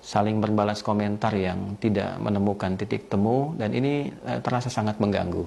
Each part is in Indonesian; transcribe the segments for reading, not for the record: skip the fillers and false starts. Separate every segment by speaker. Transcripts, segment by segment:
Speaker 1: saling berbalas komentar yang tidak menemukan titik temu, dan ini terasa sangat mengganggu.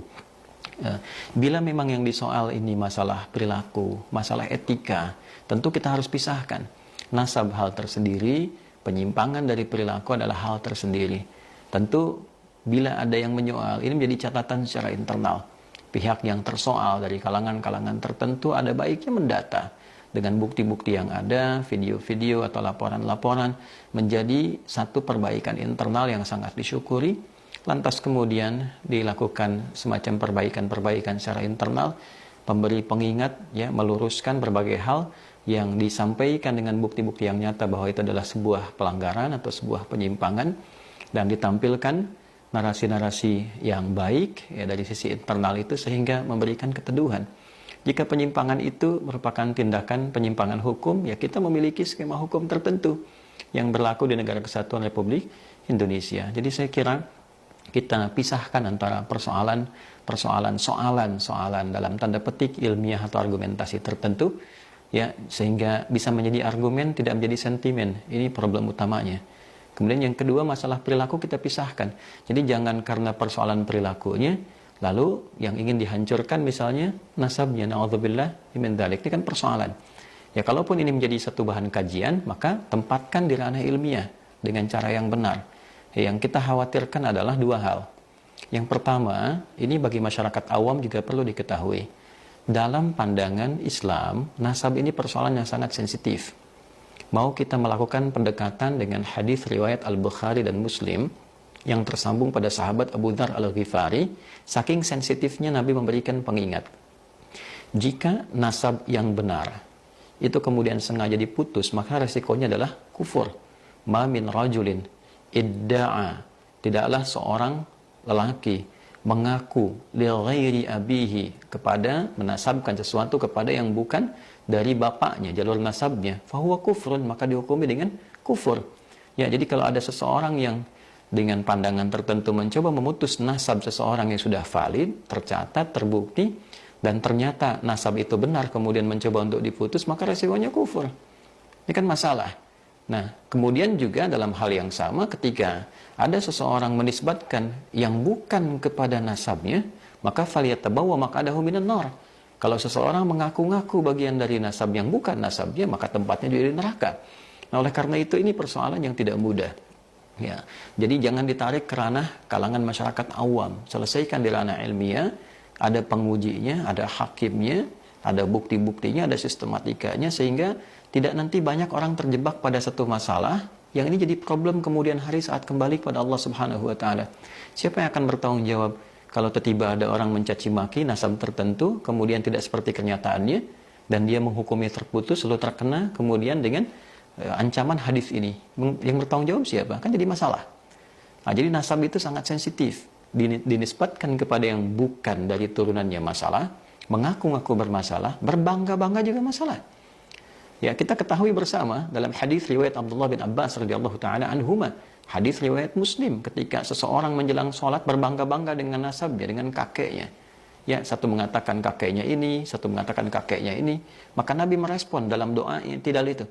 Speaker 1: Bila memang yang disoal ini masalah perilaku, masalah etika, tentu kita harus pisahkan. Nasab hal tersendiri, penyimpangan dari perilaku adalah hal tersendiri. Tentu bila ada yang menyoal, ini menjadi catatan secara internal. Pihak yang tersoal dari kalangan-kalangan tertentu ada baiknya mendata dengan bukti-bukti yang ada, video-video atau laporan-laporan, menjadi satu perbaikan internal yang sangat disyukuri. Lantas kemudian dilakukan semacam perbaikan-perbaikan secara internal, memberi pengingat, ya, meluruskan berbagai hal yang disampaikan dengan bukti-bukti yang nyata bahwa itu adalah sebuah pelanggaran atau sebuah penyimpangan, dan ditampilkan narasi-narasi yang baik, ya, dari sisi internal itu, sehingga memberikan keteduhan. Jika penyimpangan itu merupakan tindakan penyimpangan hukum, ya kita memiliki skema hukum tertentu yang berlaku di Negara Kesatuan Republik Indonesia. Jadi saya kira kita pisahkan antara persoalan dalam tanda petik ilmiah atau argumentasi tertentu, ya, sehingga bisa menjadi argumen, tidak menjadi sentimen. Ini problem utamanya. Kemudian yang kedua, masalah perilaku kita pisahkan. Jadi jangan karena persoalan perilakunya lalu yang ingin dihancurkan misalnya nasabnya, na'udzubillah min dzalik. Ini kan persoalan. Ya, kalaupun ini menjadi satu bahan kajian, maka tempatkan di ranah ilmiah dengan cara yang benar. Yang kita khawatirkan adalah dua hal. Yang pertama, ini bagi masyarakat awam juga perlu diketahui. Dalam pandangan Islam, nasab ini persoalan yang sangat sensitif. Mau kita melakukan pendekatan dengan hadis riwayat Al-Bukhari dan Muslim yang tersambung pada sahabat Abu Dzar Al-Ghifari, saking sensitifnya Nabi memberikan pengingat. Jika nasab yang benar itu kemudian sengaja diputus, maka resikonya adalah kufur. Ma min rajulin idda'a, tidaklah seorang lelaki mengaku li ghairi abihi, kepada menasabkan sesuatu kepada yang bukan dari bapaknya, jalur nasabnya, fahuwa kufrun, maka dihukumi dengan kufur. Ya, jadi kalau ada seseorang yang dengan pandangan tertentu mencoba memutus nasab seseorang yang sudah valid, tercatat, terbukti, dan ternyata nasab itu benar, kemudian mencoba untuk diputus, maka resikonya kufur. Ini kan masalah. Nah, kemudian juga dalam hal yang sama, ketika ada seseorang menisbatkan yang bukan kepada nasabnya, maka falyatabawwa maq'adahu minan nar. Kalau seseorang mengaku-ngaku bagian dari nasab yang bukan nasabnya, maka tempatnya juga di neraka. Nah, oleh karena itu ini persoalan yang tidak mudah. Ya, jadi jangan ditarik ke ranah kalangan masyarakat awam. Selesaikan di ranah ilmiah, ada pengujinya, ada hakimnya, ada bukti-buktinya, ada sistematikanya, sehingga tidak nanti banyak orang terjebak pada satu masalah yang ini jadi problem kemudian hari saat kembali kepada Allah Subhanahu wa taala. Siapa yang akan bertanggung jawab kalau tiba-tiba ada orang mencaci maki nasab tertentu, kemudian tidak seperti kenyataannya, dan dia menghukumi terputus, lalu terkena kemudian dengan ancaman hadis ini, yang bertanggung jawab siapa? Kan jadi masalah. Nah, jadi nasab itu sangat sensitif, dinisbatkan kepada yang bukan dari turunannya masalah, mengaku-ngaku bermasalah, berbangga-bangga juga masalah. Ya, kita ketahui bersama dalam hadis riwayat Abdullah bin Abbas radhiyallahu taala anhuma, hadis riwayat Muslim, ketika seseorang menjelang sholat berbangga-bangga dengan nasabnya, dengan kakeknya. Ya, satu mengatakan kakeknya ini, satu mengatakan kakeknya ini, maka Nabi merespon dalam doa tidak itu.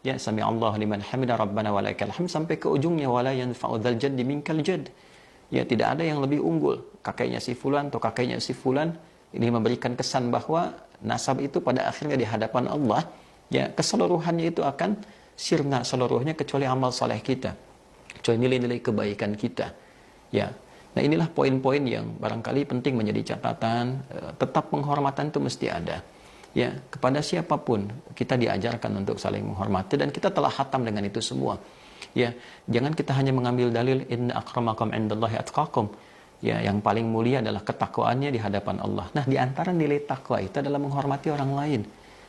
Speaker 1: Ya, sami Allah liman hamida rabbana walaikal hamd, sampai ke ujungnya wala yanfa'u dzal jaddi minkal jadd. Ya, tidak ada yang lebih unggul, kakeknya si fulan atau kakeknya si fulan. Ini memberikan kesan bahwa nasab itu pada akhirnya di hadapan Allah, ya, keseluruhannya itu akan sirna seluruhnya kecuali amal saleh kita, kecuali nilai-nilai kebaikan kita. Ya. Nah, inilah poin-poin yang barangkali penting menjadi catatan. Tetap penghormatan itu mesti ada. Ya, kepada siapapun kita diajarkan untuk saling menghormati, dan kita telah khatam dengan itu semua. Ya, jangan kita hanya mengambil dalil inna akramakum indallahi atqakum. Ya, yang paling mulia adalah ketakwaannya di hadapan Allah. Nah, di antara nilai takwa itu adalah menghormati orang lain.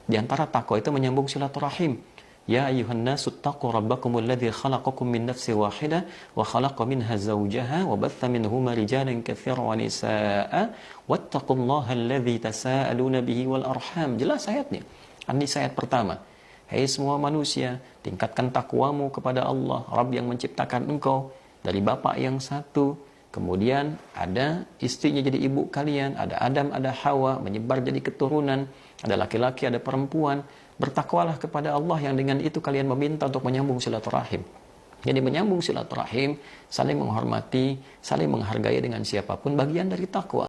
Speaker 1: Di antara takwa itu menyambung silaturahim. Ya ayyuhan nasu taqu rabbakumul ladzi khalaqakum min nafsin wahidah wa khalaqa minha zawjaha wa batha minhuma rijalan katsiran wa nisaa'a wattaqullaha alladzi tasaaluna bihi wal arham. Jelas ayatnya. An-Nisa ayat pertama. Hai semua manusia, tingkatkan takwamu kepada Allah, Rabb yang menciptakan engkau dari bapak yang satu. Kemudian ada istrinya jadi ibu kalian, ada Adam, ada Hawa, menyebar jadi keturunan, ada laki-laki, ada perempuan. Bertakwalah kepada Allah yang dengan itu kalian meminta untuk menyambung silaturahim. Jadi menyambung silaturahim, saling menghormati, saling menghargai dengan siapapun bagian dari takwa.